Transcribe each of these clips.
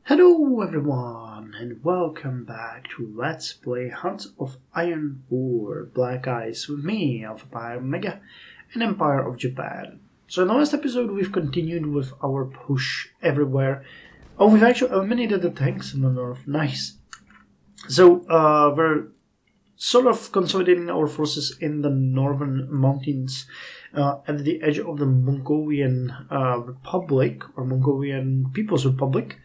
Hello everyone and welcome back to Let's Play Hearts of Iron 4 Black Ice with me, Alpha Omega, and Empire of Japan. So in the last episode we've continued with our push everywhere. Oh, we've actually eliminated the tanks in the north, nice. So we're sort of consolidating our forces in the northern mountains at the edge of the Mongolian Republic, or Mongolian People's Republic.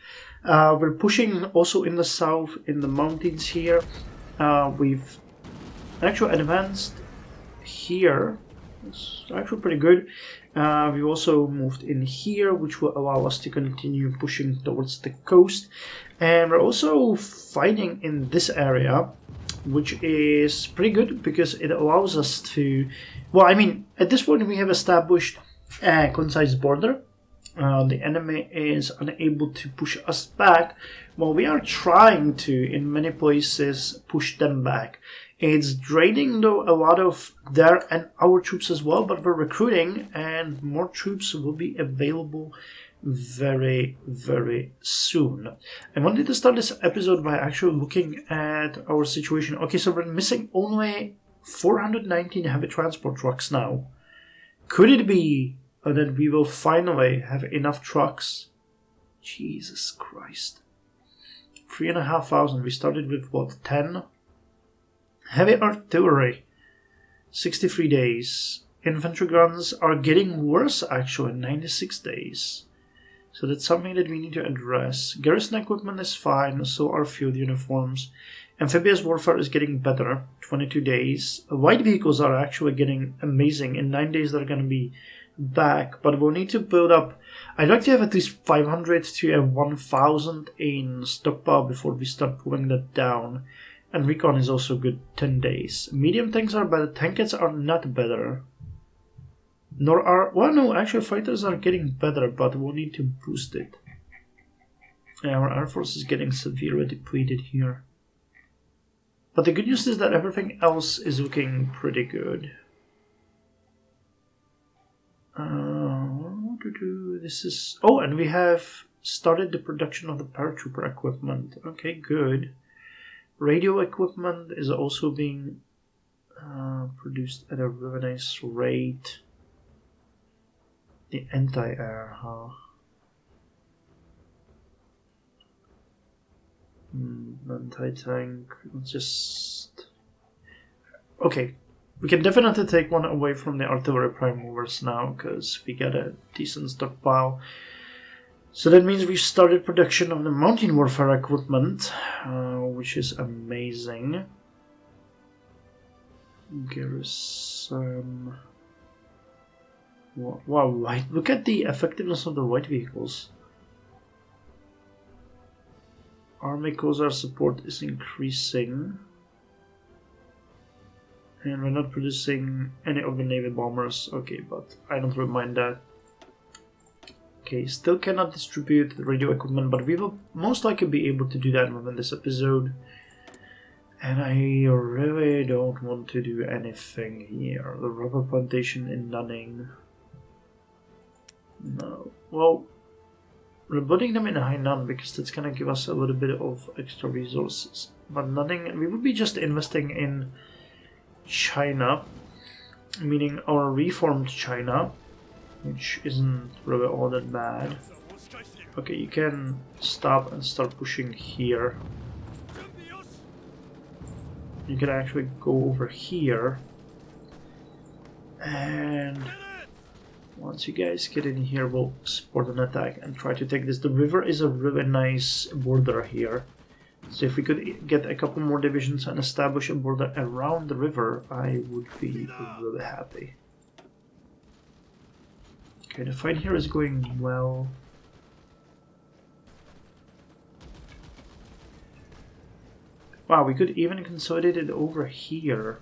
We're pushing also in the south, in the mountains here. We've actually advanced here. It's actually pretty good. We've also moved in here, which will allow us to continue pushing towards the coast. And we're also fighting in this area, which is pretty good because it allows us to... Well, I mean, at this point we have established a concise border. The enemy is unable to push us back, while we are trying to, in many places, push them back. It's draining, though, a lot of their and our troops as well, but we're recruiting, and more troops will be available very, very soon. I wanted to start this episode by actually looking at our situation. Okay, so we're missing only 419 heavy transport trucks now. Could it be that we will finally have enough trucks? Jesus Christ. 3,500. We started with what, 10? Heavy artillery, 63 days. Infantry guns are getting worse actually, 96 days. So that's something that we need to address. Garrison equipment is fine, so are field uniforms. Amphibious warfare is getting better, 22 days. Light vehicles are actually getting amazing. In 9 days they're going to be back, but we'll need to build up. I'd like to have at least 500 to 1,000 in stockpile before we start pulling that down. And recon is also good, 10 days. Medium tanks are better, tankets are not better. Nor are, well no, actually fighters are getting better, but we'll need to boost it. Our air force is getting severely depleted here. But the good news is that everything else is looking pretty good. This is... Oh, and we have started the production of the paratrooper equipment. Okay, good. Radio equipment is also being produced at a really nice rate. The anti-air, huh? Anti-tank, just... Okay. We can definitely take one away from the artillery prime movers now, because we got a decent stockpile. So that means we've started production of the mountain warfare equipment, which is amazing. Garrison... Wow, look at the effectiveness of the light vehicles. Army Khazar support is increasing. And we're not producing any of the Navy bombers. Okay, but I don't really mind that. Okay, still cannot distribute the radio equipment, but we will most likely be able to do that within this episode. And I really don't want to do anything here. The rubber plantation in Nanning. No. Well, we're putting them in Hainan because that's gonna give us a little bit of extra resources. But Nanning, we would be just investing in China, meaning our reformed China, which isn't really all that bad. Okay, you can stop and start pushing here. You can actually go over here, and once you guys get in here, we'll support an attack and try to take this. The river is a really nice border here. So if we could get a couple more divisions and establish a border around the river, I would be really happy. Okay, the fight here is going well. Wow, we could even consolidate it over here.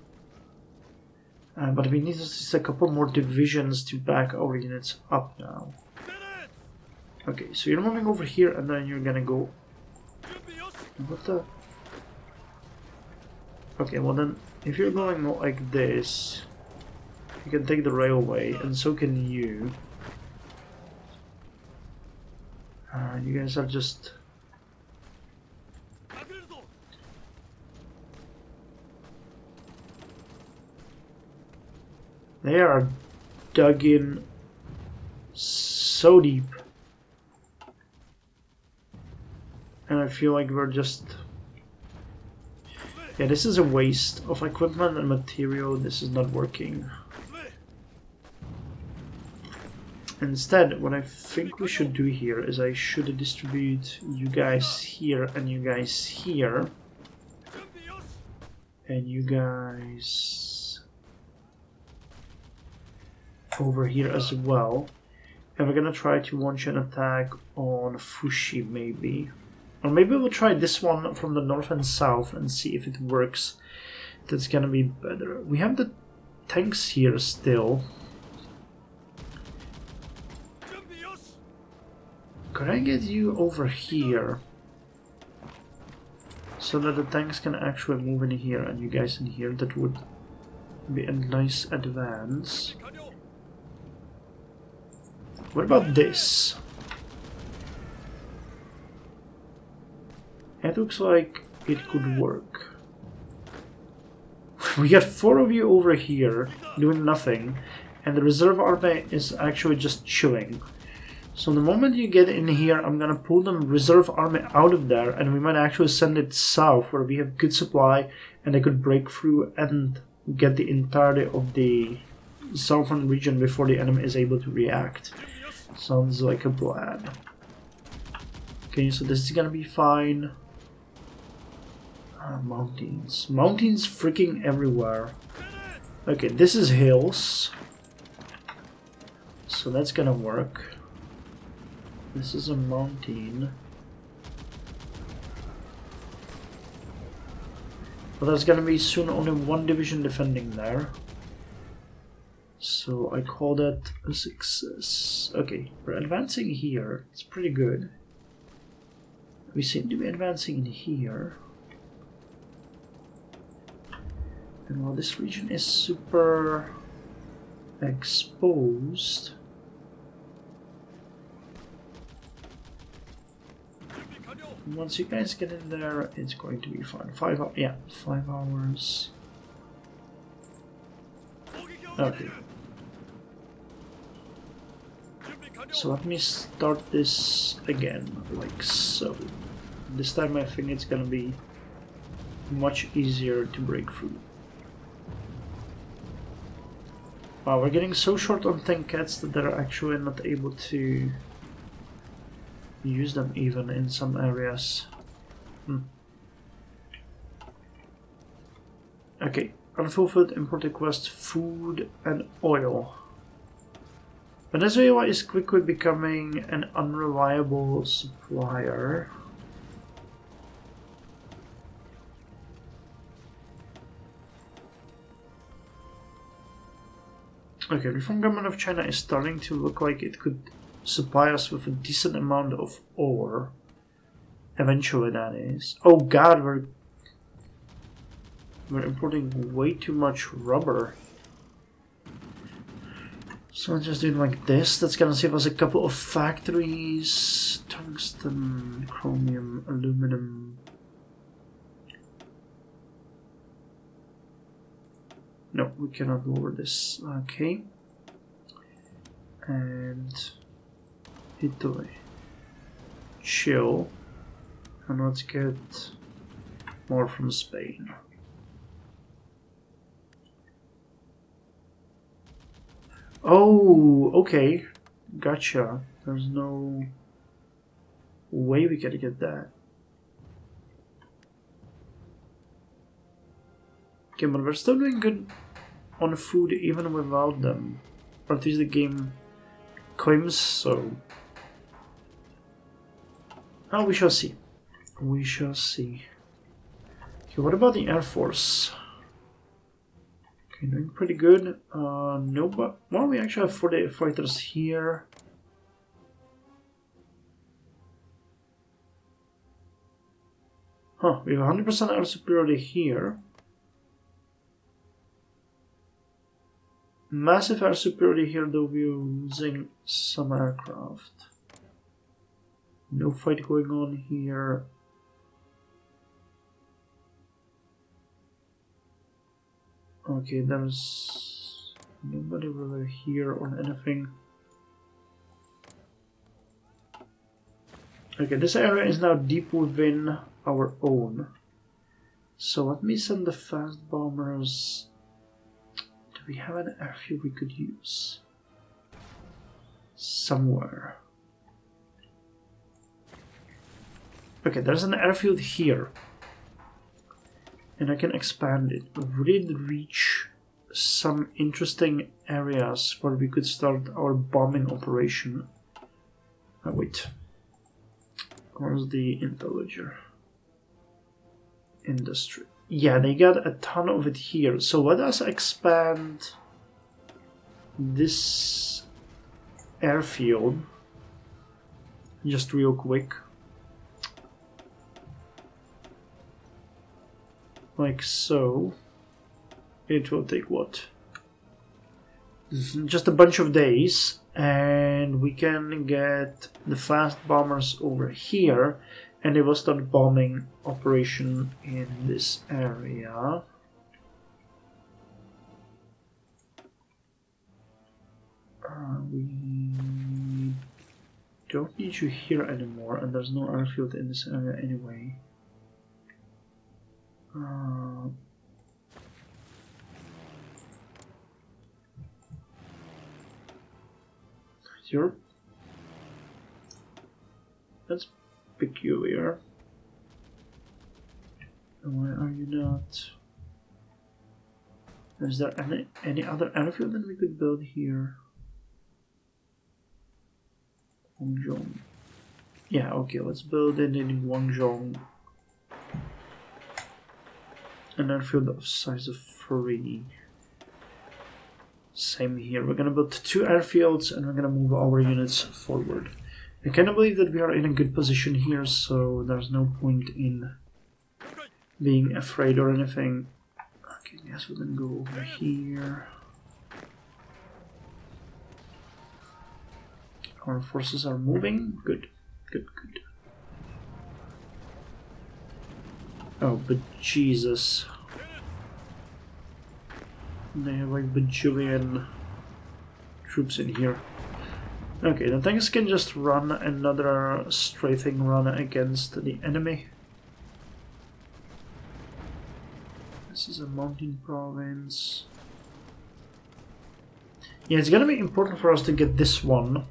But we need just a couple more divisions to back our units up now. Okay, so you're moving over here and then you're gonna go... What the... Okay, well then, if you're going like this, you can take the railway, and so can you. You guys are just They are dug in so deep. And I feel like we're just... Yeah, this is a waste of equipment and material. This is not working. Instead, what I think we should do here is I should distribute you guys here and you guys here. And you guys over here as well. And we're gonna try to launch an attack on Fushi maybe. Or maybe we'll try this one from the north and south and see if it works. That's gonna be better. We have the tanks here still. Could I get you over here? So that the tanks can actually move in here and you guys in here. That would be a nice advance. What about this? It looks like it could work. We got 4 of you over here doing nothing, and the reserve army is actually just chilling. So the moment you get in here, I'm gonna pull the reserve army out of there, and we might actually send it south where we have good supply and they could break through and get the entirety of the southern region before the enemy is able to react. Sounds like a plan. Okay, so this is gonna be fine. Mountains. Mountains freaking everywhere. Okay, this is hills. So that's gonna work. This is a mountain. But there's gonna be soon only 1 division defending there. So I call that a success. Okay, we're advancing here. It's pretty good. We seem to be advancing in here. And while this region is super exposed, once you guys get in there, it's going to be fun. 5 hours. Yeah, 5 hours. Okay. So let me start this again, like so. This time I think it's gonna be much easier to break through. Wow, we're getting so short on tank cats that they're actually not able to use them even in some areas. Okay, unfulfilled import request, food and oil. Venezuela is quickly becoming an unreliable supplier. Okay, the Reform Government of China is starting to look like it could supply us with a decent amount of ore. Eventually, that is. Oh god, we're importing way too much rubber. So I'm just doing like this. That's gonna save us a couple of factories. Tungsten, chromium, aluminum. No, we cannot lower this. Okay. And Italy. Chill. And let's get more from Spain. Oh, okay. Gotcha. There's no way we can get that. Okay, but we're still doing good on food even without them. Or at least the game claims so. Oh, we shall see. We shall see. Okay, what about the Air Force? Okay, doing pretty good. No, but well, we actually have 48 fighters here. Huh, we have 100% air superiority here. Massive air superiority here, though we're using some aircraft. No fight going on here. Okay, there's Nobody really here or anything. Okay, this area is now deep within our own. So let me send the fast bombers. Do we have an airfield we could use? Somewhere. Okay, there's an airfield here. And I can expand it. Would it reach some interesting areas where we could start our bombing operation? Oh, wait. Where's the intelliger? Industry. Yeah, they got a ton of it here. So let us expand this airfield just real quick. Like so. It will take what? Just a bunch of days, and we can get the fast bombers over here, and they will start bombing operation in this area. We don't need you here anymore, and there's no airfield in this area anyway. Europe. That's peculiar. Why are you not? Is there any other airfield that we could build here? Guangzhou. Yeah, okay, let's build it in Guangzhou. An airfield of size of 3. Same here. We're gonna build 2 airfields and we're gonna move our units forward. I kind of believe that we are in a good position here, so there's no point in being afraid or anything. Okay, yes, we're gonna go over here. Our forces are moving. Good, good, good. Oh, but Jesus. They have like bajillion troops in here. Okay, the tanks can just run another strafing run against the enemy. This is a mountain province. Yeah, it's gonna be important for us to get this one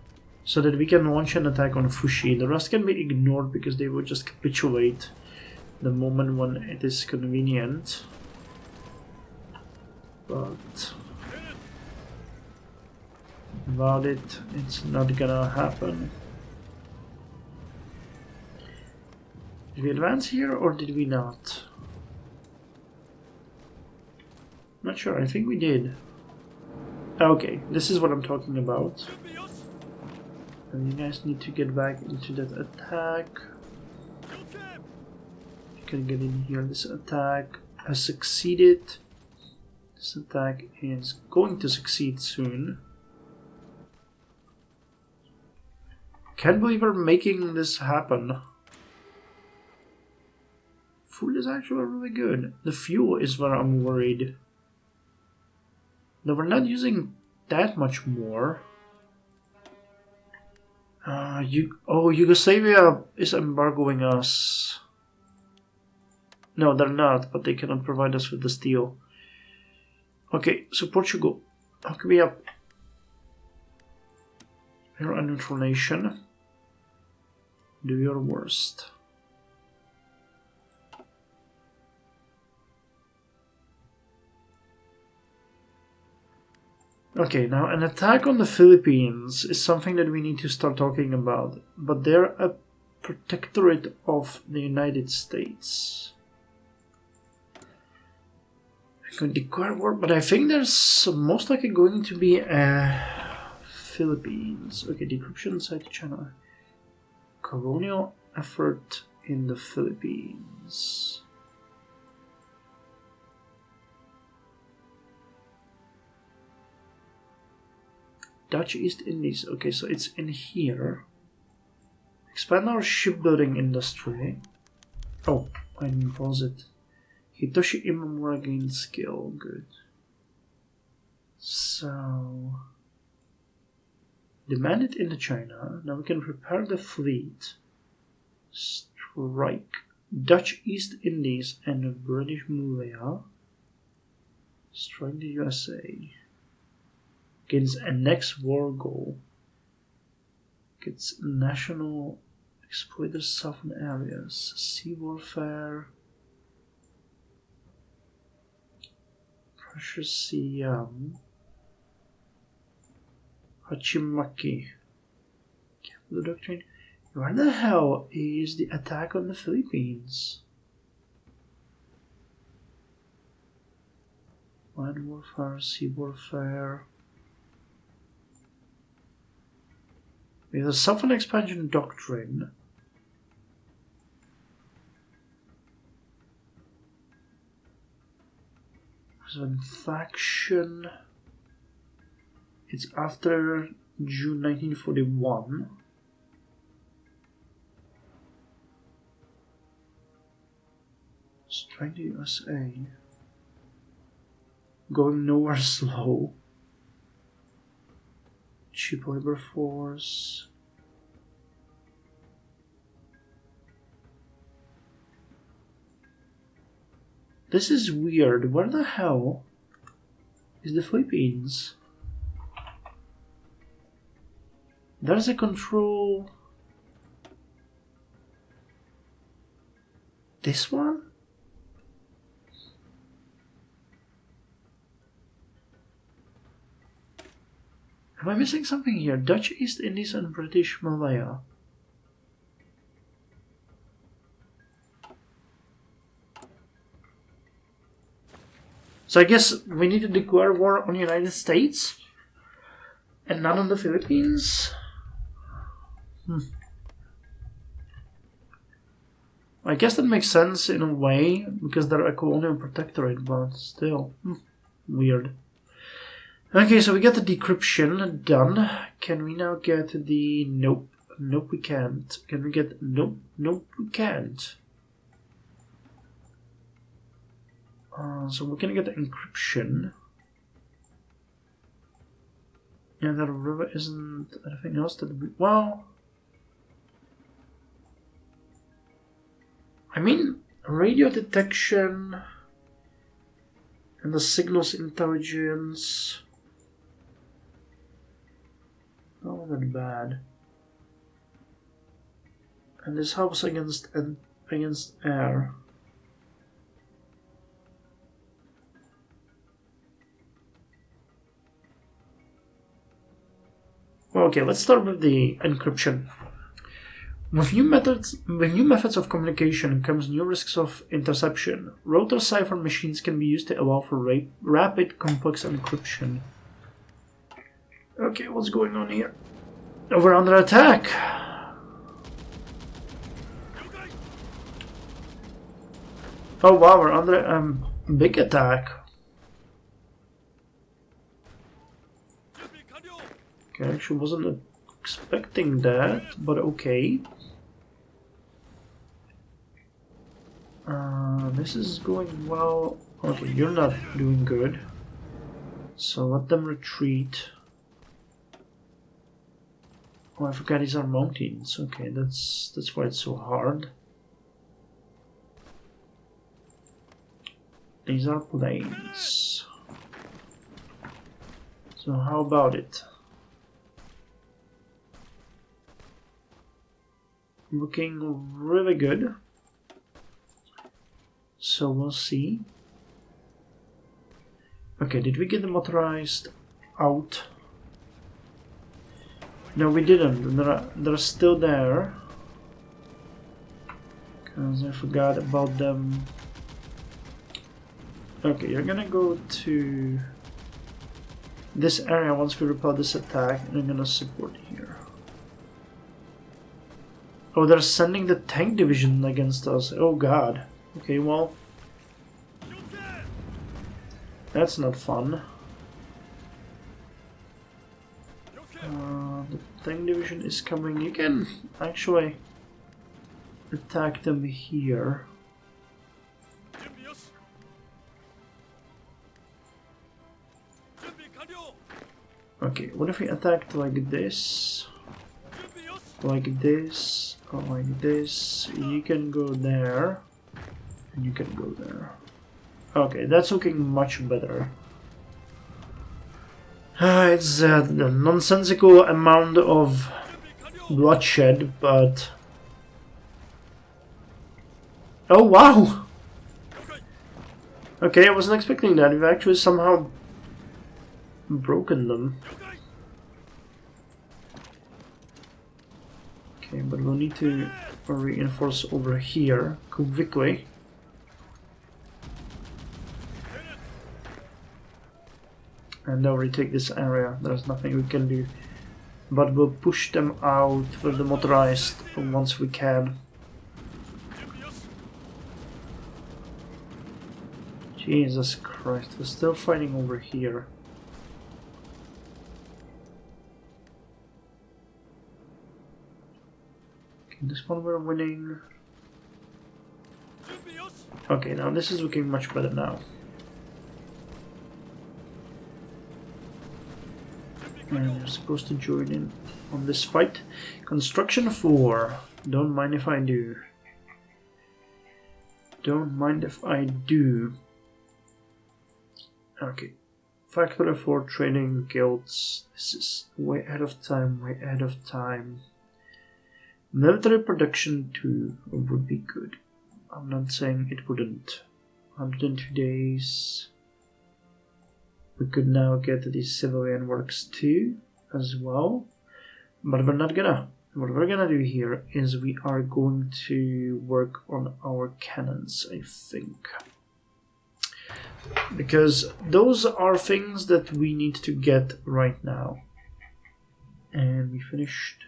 so that we can launch an attack on Fushi. The rest can be ignored because they will just capitulate the moment when it is convenient. But without it, it's not gonna happen. Did we advance here or did we not? Not sure, I think we did. Okay, this is what I'm talking about. And you guys need to get back into that attack. You can get in here. This attack has succeeded. This attack is going to succeed soon. Can't believe we're making this happen. Food is actually really good. The fuel is where I'm worried. Though we're not using that much more. Yugoslavia is embargoing us. No, they're not, but they cannot provide us with the steel. Okay, so Portugal, hook me up. You're a neutral nation. Do your worst. Okay, now an attack on the Philippines is something that we need to start talking about, but they're a protectorate of the United States. I could declare war, but I think there's most likely going to be a Philippines. Okay, decryption inside China. Colonial effort in the Philippines. Dutch East Indies. Okay, so it's in here. Expand our shipbuilding industry. Oh, I didn't pause it. Hitoshi Imamura gained skill. Good. So demand it into China. Now we can prepare the fleet. Strike Dutch East Indies and British Malaya. Strike the USA. Against a next war goal. Gets national exploit southern areas. Sea warfare. Pressure Siam. Hachimaki. Capital Doctrine. Where the hell is the attack on the Philippines? Land warfare, sea warfare. We have the Southern Expansion Doctrine. There's a faction. It's after June 1941. Strike the USA. Going nowhere slow. Cheap labor force. This is weird. Where the hell is the Philippines? There's a control. This one? Am I missing something here? Dutch East Indies and British Malaya. So I guess we need to declare war on the United States and not on the Philippines? I guess that makes sense in a way because they're a colonial protectorate, but still weird. Okay, so we got the decryption done. Can we now get the nope? Nope, we can't. Can we get nope? Nope, we can't. So we're gonna get the encryption. Yeah, that river isn't anything else that we, well, I mean, radio detection and the signals intelligence. Not that bad. And this helps against air. Well, okay, let's start with the encryption. With new methods of communication comes new risks of interception. Router cipher machines can be used to allow for rapid, complex encryption. Okay, what's going on here? We're under attack! Oh wow, we're under a big attack. Okay, I actually wasn't expecting that, but okay. This is going well. Okay, you're not doing good. So let them retreat. Oh, I forgot these are mountains. Okay, that's why it's so hard. These are plains. So how about it? Looking really good. So we'll see. Okay, did we get the motorized out? No, we didn't. They're still there. Because I forgot about them. Okay, you're gonna go to this area once we repel this attack, and I'm gonna support here. Oh, they're sending the tank division against us. Oh god. Okay, well, that's not fun. The tank division is coming. You can actually attack them here. Okay, what if we attacked like this? Like this, or like this. You can go there, and you can go there. Okay, that's looking much better. It's a nonsensical amount of bloodshed, but... Oh, wow! Okay, I wasn't expecting that. We've actually somehow broken them. Okay, but we'll need to reinforce over here quickly. And they'll retake this area. There's nothing we can do. But we'll push them out with the motorized once we can. Jesus Christ, we're still fighting over here. Okay, this one we're winning. Okay, now this is looking much better now. And you're supposed to join in on this fight. Construction 4. Don't mind if I do. Don't mind if I do. Okay. Factory 4 training guilds. This is way ahead of time, way ahead of time. Military production 2 would be good. I'm not saying it wouldn't. 102 days. We could now get the civilian works too, as well. But we're not gonna. What we're gonna do here is we are going to work on our cannons, I think. Because those are things that we need to get right now. And we finished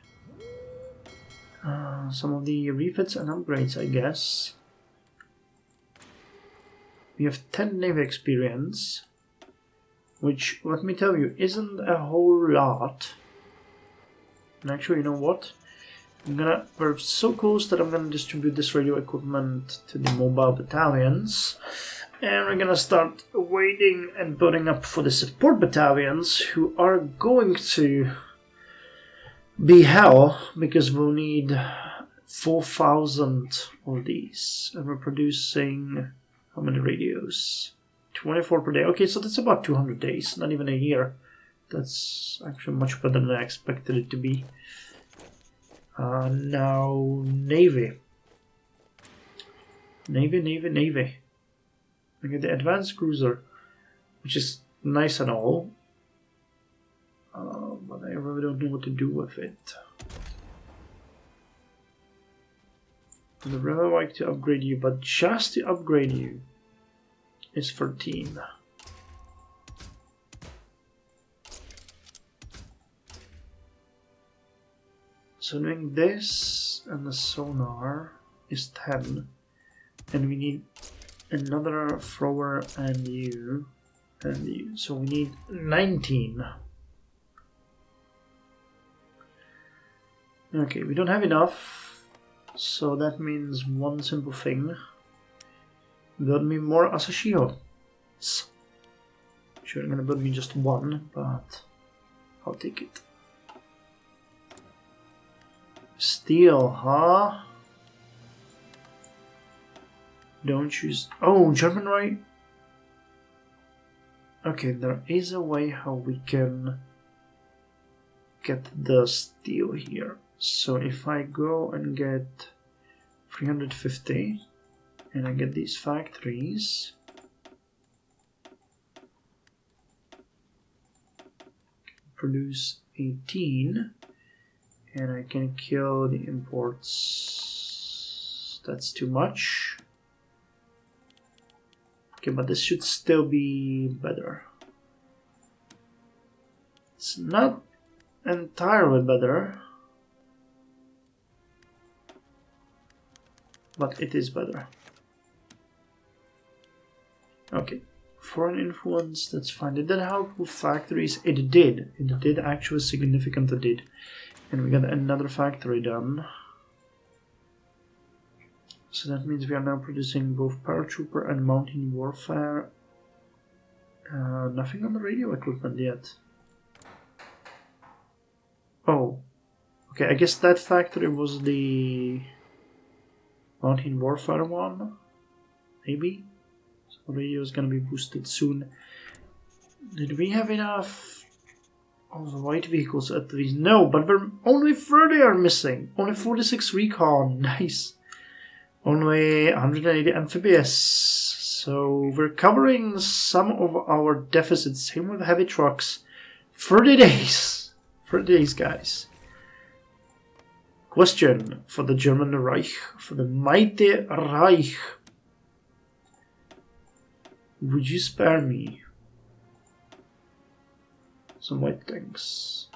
some of the refits and upgrades, I guess. We have 10 Navy experience. Which, let me tell you, isn't a whole lot. And actually, you know what? We're so close that I'm gonna distribute this radio equipment to the mobile battalions. And we're gonna start waiting and building up for the support battalions, who are going to be hell, because we'll need 4,000 of these. And we're producing how many radios? 24 per day. Okay, so that's about 200 days, not even a year. That's actually much better than I expected it to be. Now, Navy. Navy. We get the advanced cruiser, which is nice and all. But I really don't know what to do with it. I'd really like to upgrade you, but just to upgrade you is 13. So doing this and the sonar is 10, and we need another thrower and you, so we need 19. Okay, we don't have enough, so that means one simple thing. Build me more Asashio. Sure, I'm gonna build me just one, but I'll take it. Steel, huh? Don't choose. Oh, German, right? Okay, there is a way how we can get the steel here. So if I go and get 350. And I get these factories. Produce 18. And I can kill the imports. That's too much. Okay, but this should still be better. It's not entirely better. But it is better. Okay, foreign influence, that's fine. Did that help with factories? It did. It did actually significantly did. And we got another factory done. So that means we are now producing both paratrooper and mountain warfare. Nothing on the radio equipment yet. Oh. Okay, I guess that factory was the Mountain Warfare one? Maybe? So radio is gonna be boosted soon. Did we have enough of the white vehicles at least? No, but we're only 30 are missing. Only 46 recon. Nice. Only 180 amphibious. So we're covering some of our deficits. Same with heavy trucks. 30 days. 30 days, guys. Question for the German Reich. For the mighty Reich. Would you spare me some white tanks?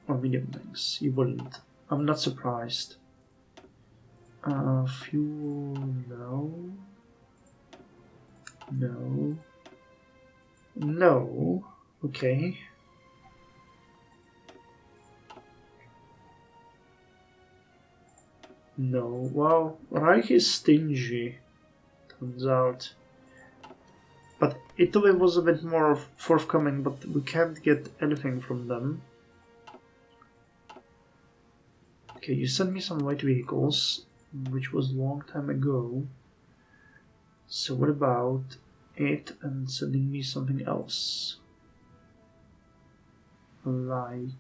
Or medium tanks? You wouldn't. I'm not surprised. Fuel, no. No. No. Okay. No. Well, Reich is stingy, turns out. But Italy was a bit more forthcoming, but we can't get anything from them. Okay, you sent me some white vehicles, which was a long time ago. So what about it and sending me something else? Like...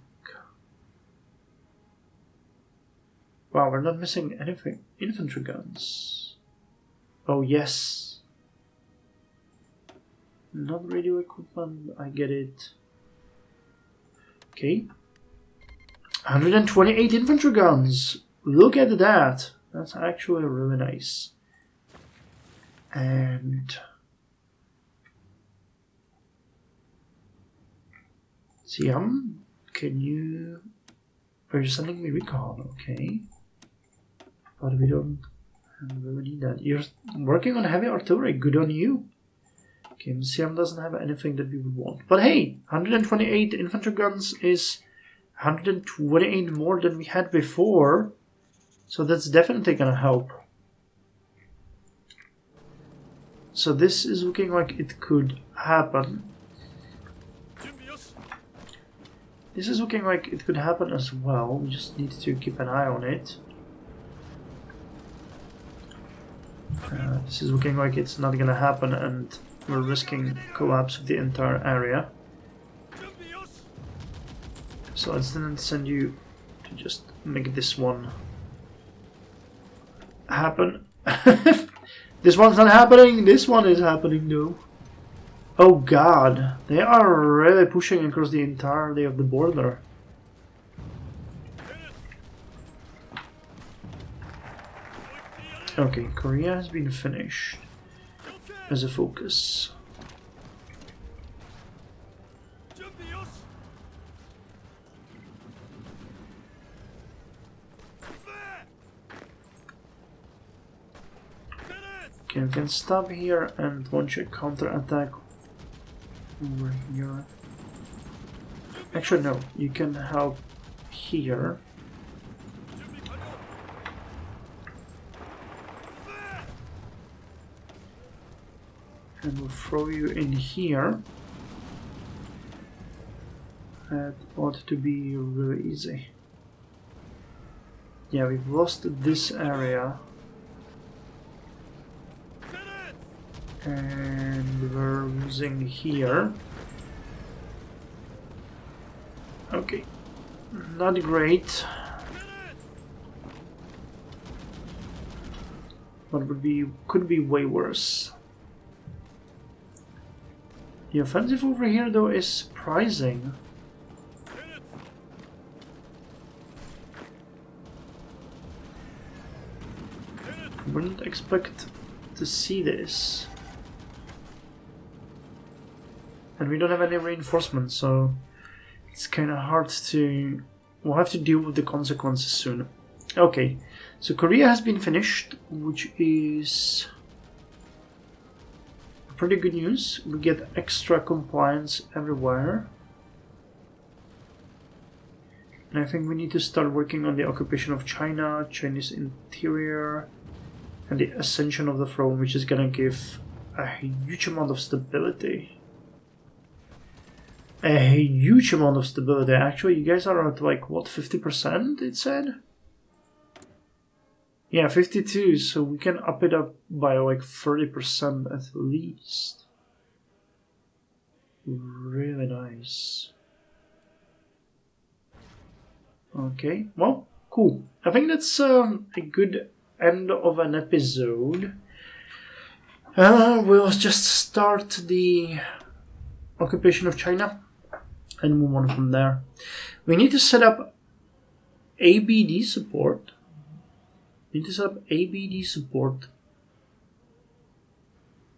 Wow, we're not missing anything. Infantry guns. Oh yes. Not radio equipment, I get it. Okay. 128 infantry guns. Look at that. That's actually really nice. And Siam, can you... Are you sending me recon? Okay. But we don't really need that. You're working on heavy artillery. Good on you. Okay, Siam doesn't have anything that we would want. But hey, 128 infantry guns is 128 more than we had before. So that's definitely gonna help. So this is looking like it could happen. This is looking like it could happen as well. We just need to keep an eye on it. This is looking like it's not gonna happen and we're risking collapse of the entire area. So let's then send you to just make this one happen. This one's not happening, this one is happening though. Oh god, they are really pushing across the entirety of the border. Okay, Korea has been finished as a focus. Okay, we can stop here and launch a counter-attack over here. Actually, no, you can help here. And we'll throw you in here. That ought to be really easy. Yeah, we've lost this area. And we're losing here. Okay, not great. But could be way worse. The offensive over here though is surprising. I wouldn't expect to see this. And we don't have any reinforcements, so it's kind of hard to... We'll have to deal with the consequences soon. Okay, so Korea has been finished, which is pretty good news. We get extra compliance everywhere. And I think we need to start working on the occupation of China, Chinese interior, and the ascension of the throne, which is gonna give a huge amount of stability. a huge amount of stability. Actually, you guys are at like, what, 50% it said? Yeah, 52, so we can up it up by like 30% at least. Really nice. Okay, well, cool. I think that's a good end of an episode. We'll just start the occupation of China and move on from there. We need to set up ABD support.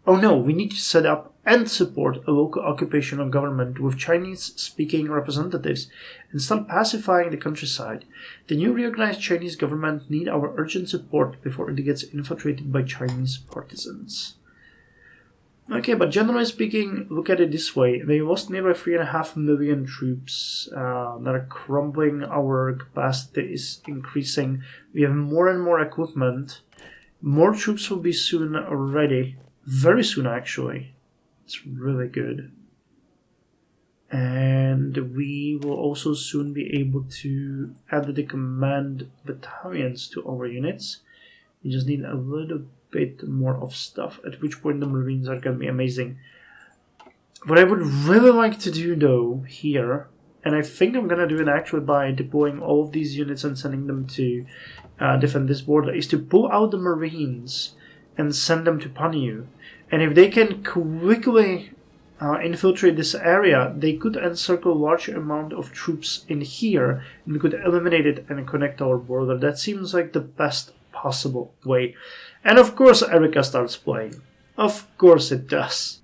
Oh no, we need to set up and support a local occupation of government with Chinese-speaking representatives and start pacifying the countryside. The new reorganized Chinese government need our urgent support before it gets infiltrated by Chinese partisans. Okay, but generally speaking, look at it this way. They lost nearly 3.5 million troops that are crumbling. Our capacity is increasing. We have more and more equipment. More troops will be soon ready. Very soon, actually. It's really good. And we will also soon be able to add the command battalions to our units. We just need a little bit more of stuff, at which point the Marines are going to be amazing. What I would really like to do though here, and I think I'm going to do it actually by deploying all of these units and sending them to defend this border, is to pull out the Marines and send them to Panyu. And if they can quickly infiltrate this area, they could encircle a large amount of troops in here, and we could eliminate it and connect our border. That seems like the best possible way. And of course Erica starts playing. Of course it does.